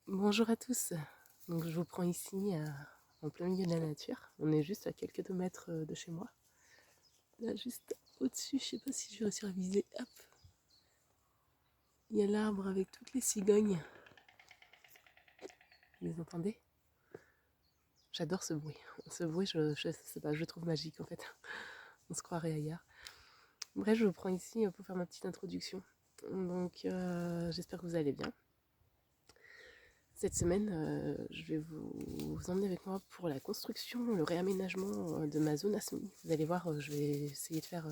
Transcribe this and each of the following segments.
Bonjour à tous. Donc je vous prends ici en plein milieu de la nature. On est juste à quelques mètres de chez moi. Là juste au-dessus, je sais pas si je vais réussir à viser. Hop, il y a l'arbre avec toutes les cigognes. Vous les entendez? J'adore ce bruit. Ce bruit, je sais pas, je le trouve magique en fait. On se croirait ailleurs. Bref, je vous prends ici pour faire ma petite introduction. Donc j'espère que vous allez bien. Cette semaine, je vais vous emmener avec moi pour la construction, le réaménagement de ma zone à semis. Vous allez voir, je vais essayer de faire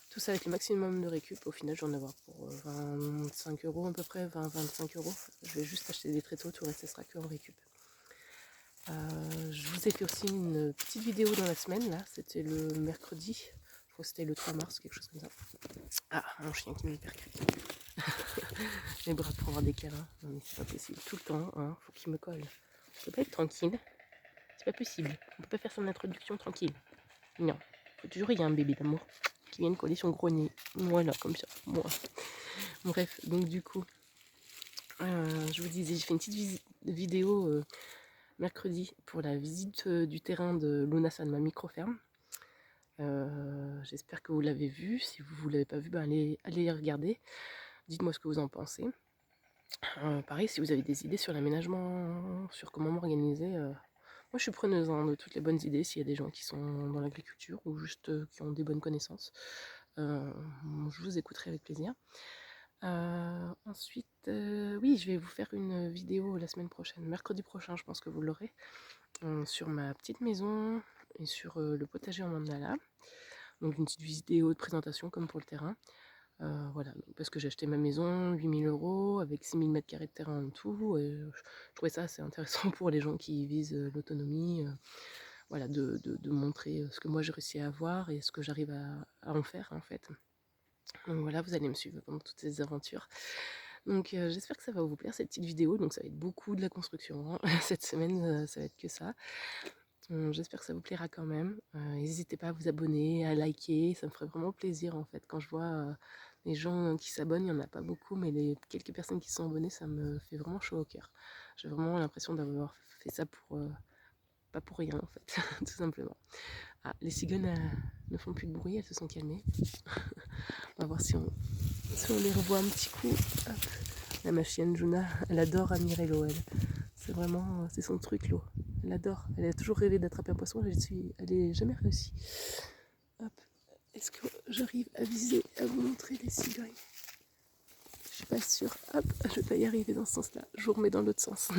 tout ça avec le maximum de récup. Au final, je vais en avoir pour 25 euros à peu près, 20-25 euros. Je vais juste acheter des tréteaux, tout le reste, ce sera que en récup. Je vous ai fait aussi une petite vidéo dans la semaine, là, c'était le mercredi. Je crois que c'était le 3 mars, quelque chose comme ça. Ah, mon chien qui me percute. Les bras pour avoir des câlins. Non mais c'est pas possible. Tout le temps, hein, faut qu'il me colle. Je peux pas être tranquille. C'est pas possible. On peut pas faire son introduction tranquille. Non. Faut toujours y a un bébé d'amour qui vienne coller son gros nez. Voilà, comme ça. Moi. Bref, donc du coup, je vous disais, j'ai fait une petite vidéo mercredi pour la visite du terrain de Luna San, ma micro-ferme. J'espère que vous l'avez vu. Si vous ne l'avez pas vu, ben allez regarder. Dites-moi ce que vous en pensez. Pareil, si vous avez des idées sur l'aménagement, sur comment m'organiser, moi je suis preneuse de toutes les bonnes idées s'il y a des gens qui sont dans l'agriculture ou juste qui ont des bonnes connaissances. Je vous écouterai avec plaisir. Ensuite, oui, je vais vous faire une vidéo la semaine prochaine, mercredi prochain, je pense que vous l'aurez, sur ma petite maison et sur le potager en mandala. Donc une petite vidéo de présentation comme pour le terrain. Voilà, parce que j'ai acheté ma maison, 8 000 € avec 6 000 m² de terrain en tout. Et je trouvais ça assez intéressant pour les gens qui visent l'autonomie. Voilà, de montrer ce que moi j'ai réussi à avoir et ce que j'arrive à en faire en fait. Donc voilà, vous allez me suivre pendant toutes ces aventures. Donc j'espère que ça va vous plaire cette petite vidéo. Donc ça va être beaucoup de la construction, hein. Cette semaine, ça va être que ça. J'espère que ça vous plaira quand même. N'hésitez pas à vous abonner, à liker, ça me ferait vraiment plaisir en fait. Quand je vois les gens qui s'abonnent, il n'y en a pas beaucoup, mais les quelques personnes qui sont abonnées, ça me fait vraiment chaud au cœur. J'ai vraiment l'impression d'avoir fait ça pour pas pour rien en fait, tout simplement. Ah, les cigognes ne font plus de bruit, elles se sont calmées. On va voir si on les revoit un petit coup. Hop. Là, ma chienne Juna, elle adore admirer l'eau, elle. C'est vraiment, c'est son truc l'eau. Elle adore. Elle a toujours rêvé d'attraper un poisson, elle n'est jamais réussi. Hop. Est-ce que j'arrive à viser, à vous montrer les cigognes? Je suis pas sûre. Hop, je vais pas y arriver dans ce sens-là. Je vous remets dans l'autre sens.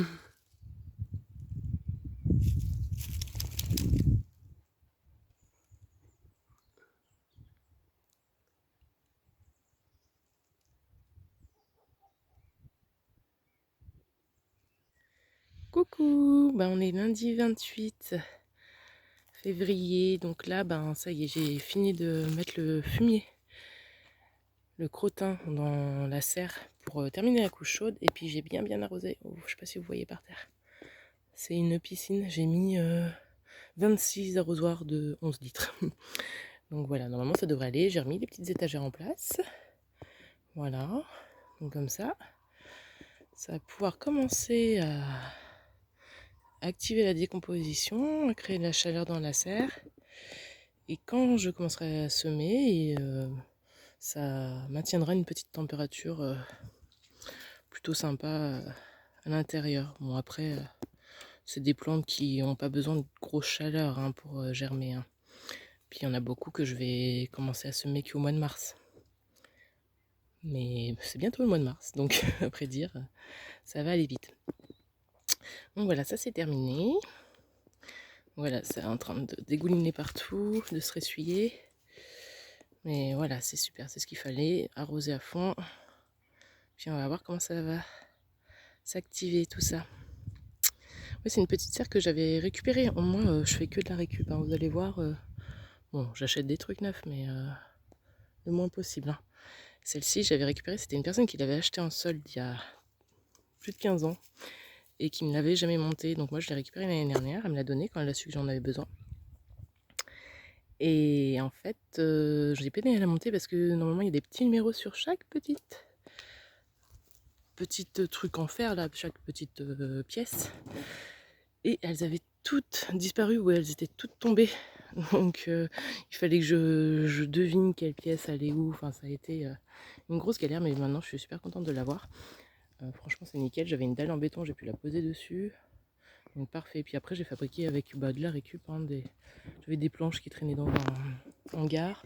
Coucou, ben, on est lundi 28 février, donc là, ben, ça y est, j'ai fini de mettre le fumier, le crottin dans la serre pour terminer la couche chaude, et puis j'ai bien arrosé. Oh, je sais pas si vous voyez par terre. C'est une piscine, j'ai mis 26 arrosoirs de 11 litres. Donc voilà, normalement ça devrait aller. J'ai remis les petites étagères en place. Voilà, donc comme ça va pouvoir commencer à activer la décomposition, à créer de la chaleur dans la serre. Et quand je commencerai à semer, ça maintiendra une petite température plutôt sympa à l'intérieur. Bon après, c'est des plantes qui n'ont pas besoin de grosse chaleur hein, pour germer. Hein. Puis il y en a beaucoup que je vais commencer à semer qu'au mois de mars. Mais c'est bientôt le mois de mars, donc après dire, ça va aller vite. Donc voilà, ça c'est terminé. Voilà, c'est en train de dégouliner partout, de se ressuyer. Mais voilà, c'est super, c'est ce qu'il fallait, arroser à fond. Puis on va voir comment ça va s'activer tout ça. Oui, c'est une petite serre que j'avais récupérée. Au moins, je fais que de la récup. Hein. Vous allez voir. Bon, j'achète des trucs neufs, mais le moins possible. Hein. Celle-ci, j'avais récupéré. C'était une personne qui l'avait acheté en solde il y a plus de 15 ans et qui ne l'avait jamais montée. Donc moi, je l'ai récupérée l'année dernière. Elle me l'a donnée quand elle a su que j'en avais besoin. Et en fait, je l'ai peiné à la monter parce que normalement, il y a des petits numéros sur chaque petite petites trucs en fer, là, chaque petite pièce. Et elles avaient toutes disparu ou elles étaient toutes tombées. Donc il fallait que je devine quelle pièce allait où. Enfin, ça a été une grosse galère, mais maintenant je suis super contente de l'avoir. Franchement, c'est nickel. J'avais une dalle en béton, j'ai pu la poser dessus. Donc parfait. Puis après, j'ai fabriqué avec de la récup. J'avais des planches qui traînaient dans un hangar.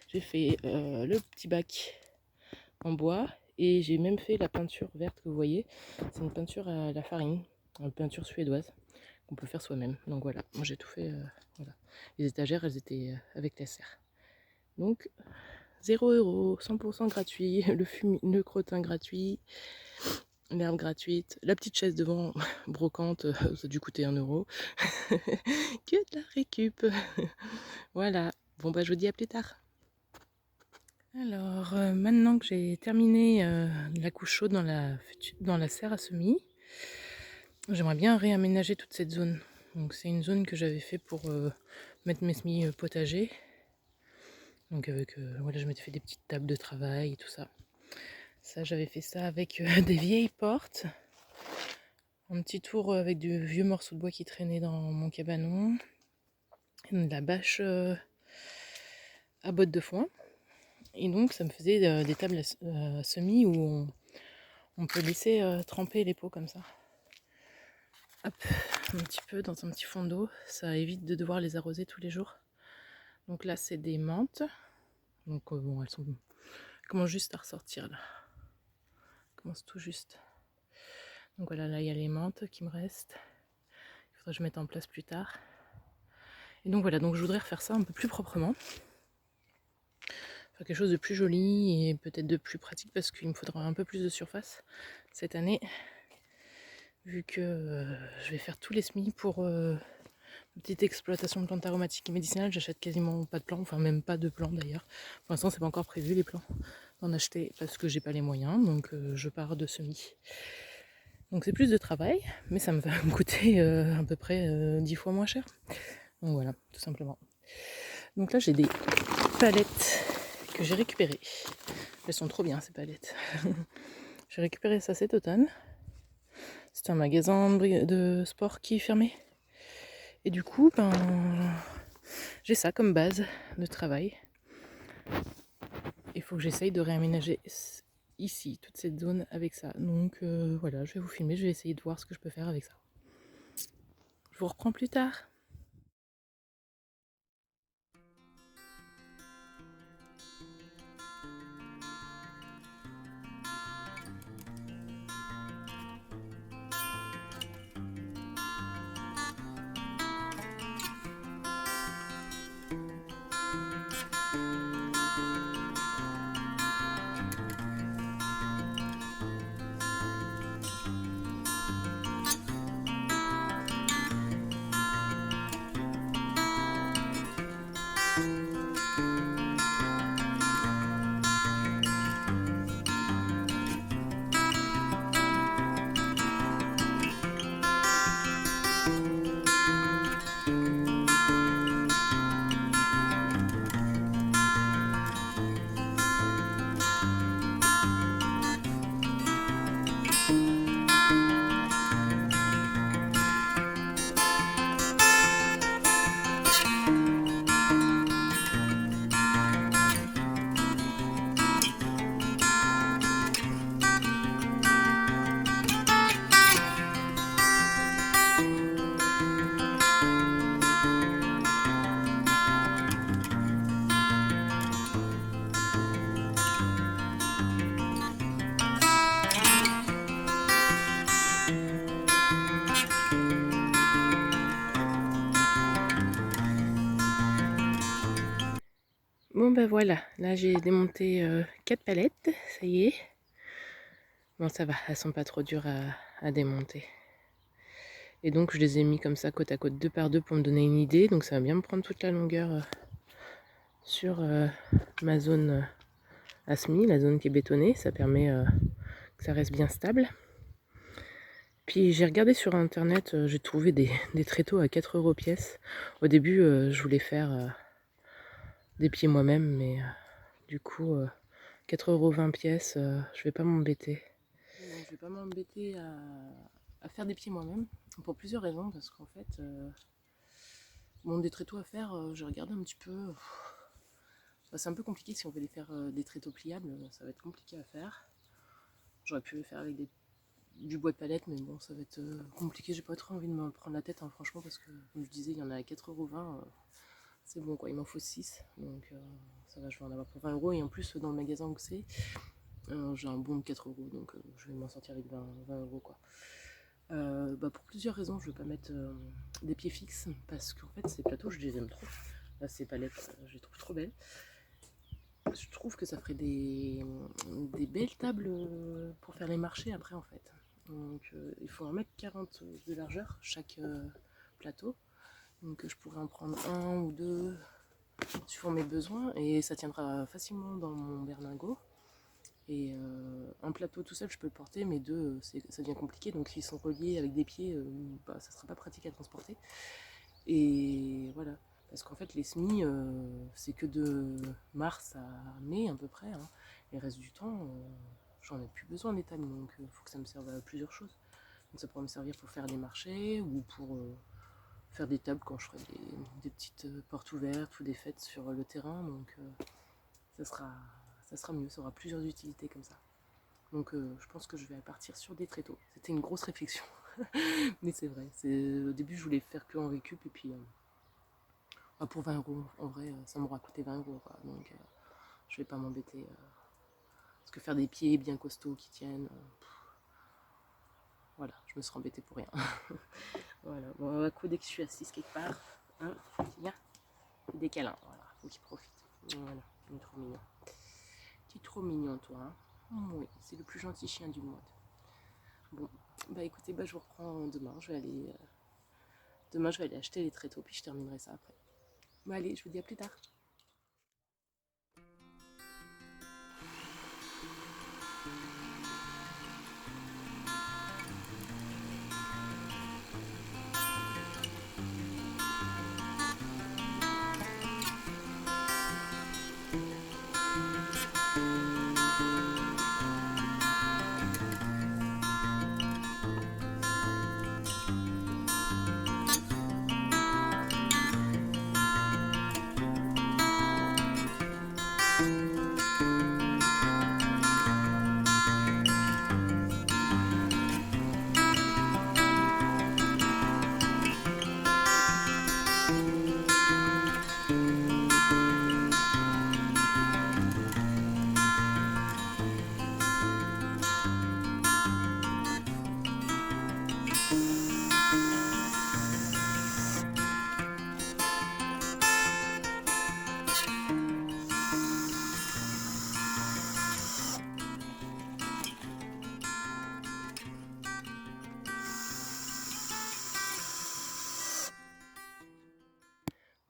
J'ai fait le petit bac en bois. Et j'ai même fait la peinture verte que vous voyez. C'est une peinture à la farine, une peinture suédoise qu'on peut faire soi-même. Donc voilà, moi j'ai tout fait. Voilà. Les étagères, elles étaient avec la serre. Donc 0 €, 100% gratuit, le crottin gratuit, l'herbe gratuite, la petite chaise devant brocante, ça a dû coûter 1 €. Que de la récup. Voilà, bon bah je vous dis à plus tard. Alors maintenant que j'ai terminé la couche chaude dans la serre à semis, j'aimerais bien réaménager toute cette zone. Donc c'est une zone que j'avais fait pour mettre mes semis potagers. Donc avec, voilà, je m'étais fait des petites tables de travail et tout ça. Ça, j'avais fait ça avec des vieilles portes. Un petit tour avec du vieux morceau de bois qui traînait dans mon cabanon. De la bâche à bottes de foin. Et donc ça me faisait des tables à semis où on peut laisser tremper les pots comme ça. Hop, un petit peu dans un petit fond d'eau. Ça évite de devoir les arroser tous les jours. Donc là, c'est des menthes. Donc bon, elles commencent juste à ressortir là. Elles commencent tout juste. Donc voilà, là il y a les menthes qui me restent. Il faudrait que je mette en place plus tard. Et donc voilà, donc je voudrais refaire ça un peu plus proprement. Faire quelque chose de plus joli et peut-être de plus pratique parce qu'il me faudra un peu plus de surface cette année. Vu que je vais faire tous les semis pour une petite exploitation de plantes aromatiques et médicinales. J'achète quasiment pas de plants, enfin même pas de plants d'ailleurs. Pour l'instant c'est pas encore prévu les plants d'en acheter parce que j'ai pas les moyens, donc je pars de semis. Donc c'est plus de travail, mais ça me va me coûter à peu près 10 fois moins cher. Donc voilà, tout simplement. Donc là j'ai des palettes que j'ai récupérées. Elles sont trop bien ces palettes. J'ai récupéré ça cet automne. C'est un magasin de sport qui est fermé. Et du coup, j'ai ça comme base de travail. Il faut que j'essaye de réaménager ici, toute cette zone avec ça. Donc voilà, je vais vous filmer, je vais essayer de voir ce que je peux faire avec ça. Je vous reprends plus tard. Bon ben voilà, là j'ai démonté 4 palettes, ça y est. Bon ça va, elles sont pas trop dures à démonter. Et donc je les ai mis comme ça côte à côte, 2 par 2 pour me donner une idée. Donc ça va bien me prendre toute la longueur sur ma zone à semis, la zone qui est bétonnée. Ça permet que ça reste bien stable. Puis j'ai regardé sur internet, j'ai trouvé des tréteaux à 4 € pièce. Au début je voulais faire des pieds moi-même, mais du coup 4,20 € pièce, je vais pas m'embêter. je vais pas m'embêter à faire des pieds moi-même, pour plusieurs raisons, parce qu'en fait, bon, des tréteaux à faire, j'ai regardé un petit peu, bah, c'est un peu compliqué si on veut les faire des tréteaux pliables, ça va être compliqué à faire. J'aurais pu le faire avec du bois de palette, mais bon, ça va être compliqué, j'ai pas trop envie de me prendre la tête, hein, franchement, parce que, comme je disais, il y en a à 4,20 €, c'est bon quoi, il m'en faut 6, donc ça va, je vais en avoir pour 20 €, et en plus, dans le magasin où c'est, j'ai un bon de 4 €, donc je vais m'en sortir avec 20 € quoi. Bah pour plusieurs raisons, je ne veux pas mettre des pieds fixes parce qu'en fait ces plateaux je les aime trop. Là, ces palettes, je les trouve trop belles. Je trouve que ça ferait des belles tables pour faire les marchés après en fait. Donc il faut 1,40 m de largeur chaque plateau. Donc je pourrais en prendre un ou deux suivant mes besoins et ça tiendra facilement dans mon berlingot. Et un plateau tout seul je peux le porter, mais deux ça devient compliqué, donc s'ils sont reliés avec des pieds, bah, ça sera pas pratique à transporter. Et voilà, parce qu'en fait les semis c'est que de mars à mai à peu près, hein. Et le reste du temps j'en ai plus besoin des tables, donc il faut que ça me serve à plusieurs choses. Donc ça pourrait me servir pour faire des marchés ou pour faire des tables quand je ferai des petites portes ouvertes ou des fêtes sur le terrain, donc ça sera mieux, ça aura plusieurs utilités comme ça. Donc je pense que je vais partir sur des tréteaux. C'était une grosse réflexion, mais c'est vrai. Au début je voulais faire que en récup, et puis bah, pour 20 €, en vrai ça m'aura coûté 20 € quoi. Donc je vais pas m'embêter. Parce que faire des pieds bien costauds qui tiennent, voilà, je me serais embêtée pour rien. Voilà, bon, à coup dès que je suis assise quelque part, hein, viens, des câlins, voilà, faut qu'il profite. Voilà, il est trop mignon. Tu es trop mignon toi, hein. Oui, c'est le plus gentil chien du monde. Bon, bah écoutez, bah je vous reprends demain. Demain, je vais aller acheter les tréteaux, puis je terminerai ça après. Bon allez, je vous dis à plus tard.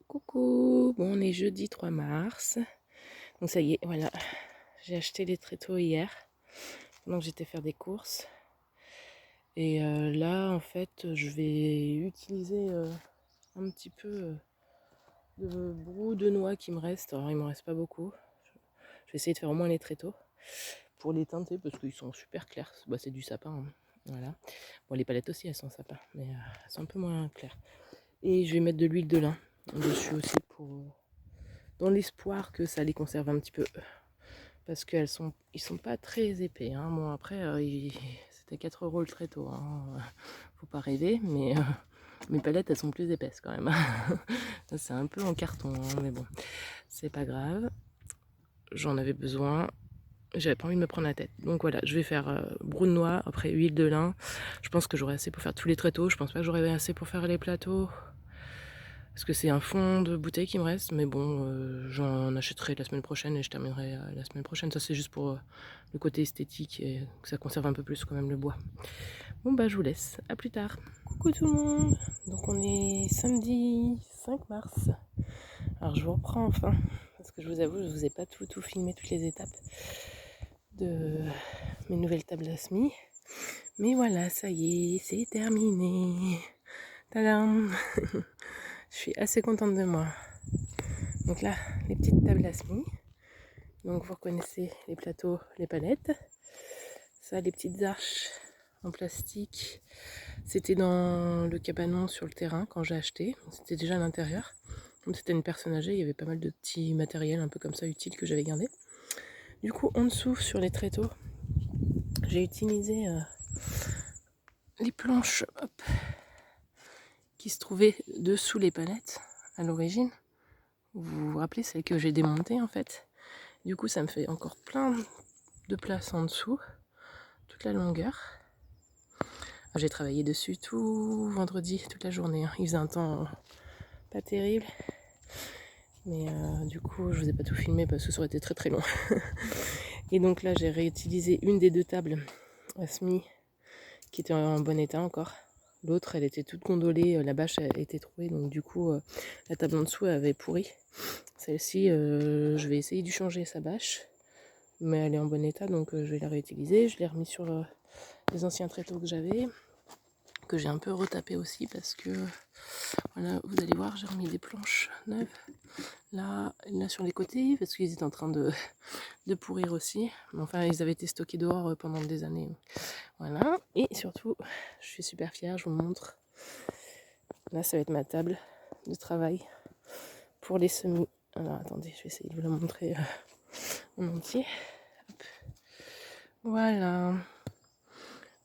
Coucou, bon on est jeudi 3 mars. Donc ça y est, voilà, j'ai acheté les tréteaux hier. Donc j'étais faire des courses. Et là en fait je vais utiliser un petit peu de brou de noix qui me reste. Alors il m'en reste pas beaucoup. Je vais essayer de faire au moins les tréteaux pour les teinter parce qu'ils sont super clairs. Bah, c'est du sapin, hein. Voilà. Bon, les palettes aussi elles sont sapin, mais elles sont un peu moins claires. Et je vais mettre de l'huile de lin dessus aussi dans l'espoir que ça les conserve un petit peu, parce ils sont pas très épais, hein. Bon après c'était 4 € le tréteau, hein. Faut pas rêver, mais mes palettes elles sont plus épaisses quand même. C'est un peu en carton, hein, mais bon c'est pas grave, j'en avais besoin. J'avais pas envie de me prendre la tête. Donc voilà, je vais faire brou de noix, après huile de lin. Je pense que j'aurai assez pour faire tous les tréteaux. Je pense pas que j'aurai assez pour faire les plateaux, parce que c'est un fond de bouteille qui me reste. Mais bon, j'en achèterai la semaine prochaine et je terminerai la semaine prochaine. Ça c'est juste pour le côté esthétique et que ça conserve un peu plus quand même le bois. Bon bah je vous laisse, à plus tard. Coucou tout le monde. Donc on est samedi 5 mars. Alors je vous reprends enfin, parce que je vous avoue, je vous ai pas tout filmé, toutes les étapes de mes nouvelles tables à semis. Mais voilà, ça y est, c'est terminé. Tadam. Je suis assez contente de moi. Donc là, les petites tables à semis. Donc vous reconnaissez les plateaux, les palettes. Ça, les petites arches en plastique, c'était dans le cabanon sur le terrain quand j'ai acheté. C'était déjà à l'intérieur. Comme c'était une personne âgée, il y avait pas mal de petits matériels un peu comme ça utiles que j'avais gardés. Du coup, en dessous, sur les tréteaux, j'ai utilisé les planches qui se trouvaient dessous les palettes à l'origine. Vous vous rappelez, celles que j'ai démontées en fait. Du coup, ça me fait encore plein de place en dessous, toute la longueur. J'ai travaillé dessus tout vendredi, toute la journée. Il faisait un temps pas terrible. Mais du coup, je vous ai pas tout filmé parce que ça aurait été très très long. Et donc là, j'ai réutilisé une des deux tables à semis qui était en bon état encore. L'autre, elle était toute gondolée, la bâche était trouée. Donc du coup, la table en dessous avait pourri. Celle-ci, je vais essayer de changer sa bâche. Mais elle est en bon état, donc je vais la réutiliser. Je l'ai remis sur les anciens tréteaux que j'avais, que j'ai un peu retapé aussi parce que voilà, vous allez voir, j'ai remis des planches neuves là sur les côtés parce qu'ils étaient en train de pourrir aussi. Mais enfin, ils avaient été stockés dehors pendant des années. Voilà, et surtout, je suis super fière, je vous montre. Là, ça va être ma table de travail pour les semis. Alors attendez, je vais essayer de vous la montrer en entier. Hop. Voilà.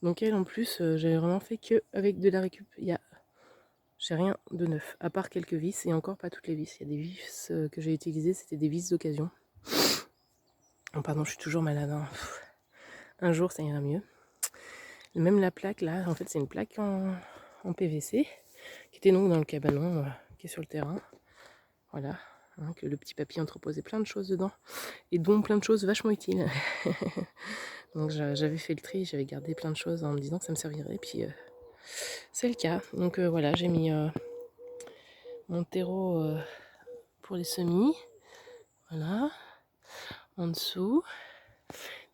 Donc elle en plus, j'ai vraiment fait que avec de la récup. J'ai rien de neuf, à part quelques vis, et encore pas toutes les vis. Il y a des vis que j'ai utilisées, c'était des vis d'occasion. Oh, pardon, je suis toujours malade. Hein. Un jour, ça ira mieux. Même la plaque, là, en fait, c'est une plaque en PVC, qui était donc dans le cabanon, qui est sur le terrain. Voilà, hein, que le petit papy entreposait plein de choses dedans, et dont plein de choses vachement utiles. Donc j'avais fait le tri, j'avais gardé plein de choses en me disant que ça me servirait, puis c'est le cas. Donc voilà, j'ai mis mon terreau pour les semis, voilà, en dessous.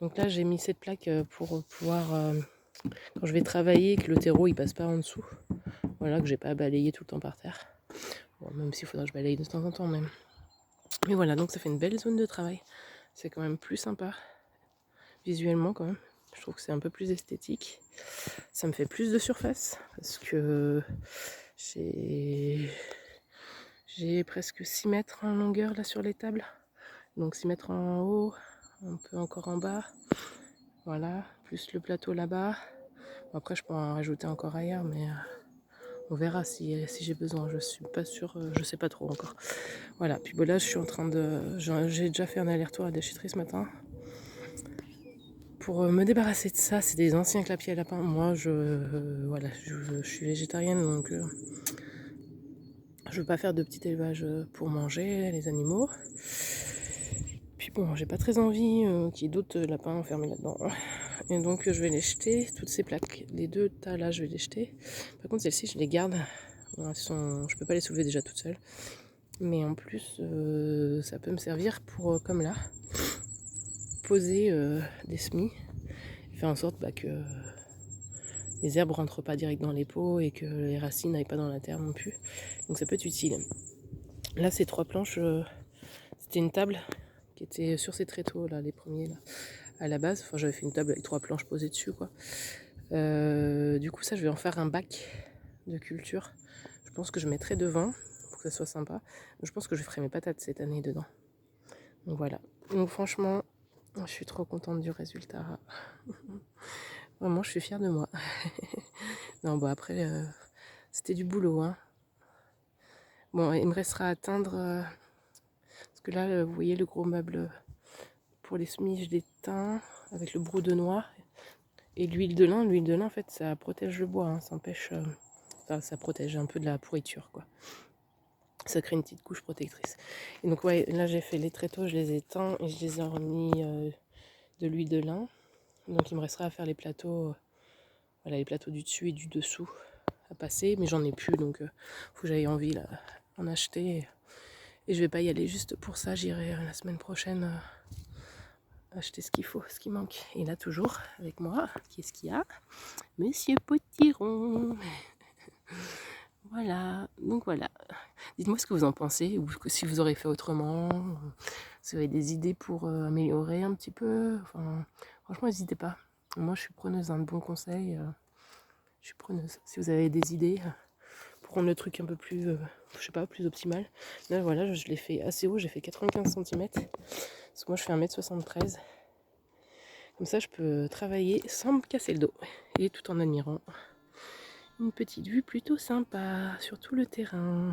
Donc là j'ai mis cette plaque pour pouvoir, quand je vais travailler, que le terreau il passe pas en dessous, voilà, que j'ai pas à balayer tout le temps par terre. Bon, même s'il faudra que je balaye de temps en temps même. Mais voilà, donc ça fait une belle zone de travail. C'est quand même plus sympa, visuellement quand même. Je trouve que c'est un peu plus esthétique. Ça me fait plus de surface, parce que j'ai presque 6 mètres en longueur là sur les tables. Donc 6 mètres en haut, un peu encore en bas. Voilà, plus le plateau là-bas. Bon, après je peux en rajouter encore ailleurs, mais on verra si j'ai besoin. Je suis pas sûre, je sais pas trop encore. Voilà, puis bon, là je suis en train de... J'ai déjà fait un aller-retour à la déchetterie ce matin. Pour me débarrasser de ça, c'est des anciens clapiers à lapin. Moi, voilà, je suis végétarienne, donc je veux pas faire de petit élevage pour manger les animaux. Puis bon, j'ai pas très envie qu'il y ait d'autres lapins enfermés là-dedans. Et donc je vais les jeter, toutes ces plaques. Les deux tas là, je vais les jeter. Par contre, celles-ci, je les garde. Bon, je peux pas les soulever déjà toutes seules. Mais en plus, ça peut me servir pour, comme là, poser des semis. Faire en sorte que les herbes rentrent pas direct dans les pots et que les racines n'aillent pas dans la terre non plus. Donc ça peut être utile. Là, ces 3 planches, c'était une table qui était sur ces tréteaux là, les premiers là, à la base. Enfin, j'avais fait une table avec 3 planches posées dessus quoi. Du coup, ça, je vais en faire un bac de culture. Je pense que je mettrai devant pour que ça soit sympa. Je pense que je ferai mes patates cette année dedans. Donc voilà. Donc franchement, je suis trop contente du résultat. Vraiment, je suis fière de moi. Non, bon après, c'était du boulot. Hein. Bon, il me restera à atteindre... parce que là, vous voyez le gros meuble pour les semis, je l'ai teint avec le brou de noix. Et l'huile de lin, en fait, ça protège le bois. Hein, ça empêche... enfin, ça protège un peu de la pourriture, quoi. Ça crée une petite couche protectrice. Et donc, ouais, là, j'ai fait les tréteaux, je les ai teints et je les ai remis de l'huile de lin. Donc, il me restera à faire les plateaux... voilà, les plateaux du dessus et du dessous à passer, mais j'en ai plus, donc faut que j'aille envie là, en acheter. Et je vais pas y aller juste pour ça, j'irai la semaine prochaine acheter ce qu'il faut, ce qui manque. Et là toujours avec moi, qu'est-ce qu'il y a? Monsieur Potiron. Voilà, donc voilà. Dites-moi ce que vous en pensez, ou si vous aurez fait autrement, si vous avez des idées pour améliorer un petit peu. Enfin, franchement, n'hésitez pas. Moi, je suis preneuse d'un bon conseil. Je suis preneuse. Si vous avez des idées pour rendre le truc un peu plus, je sais pas, plus optimal. Là, voilà, je l'ai fait assez haut. J'ai fait 95 cm. Parce que moi, je fais 1m73. Comme ça, je peux travailler sans me casser le dos. Et tout en admirant une petite vue plutôt sympa sur tout le terrain.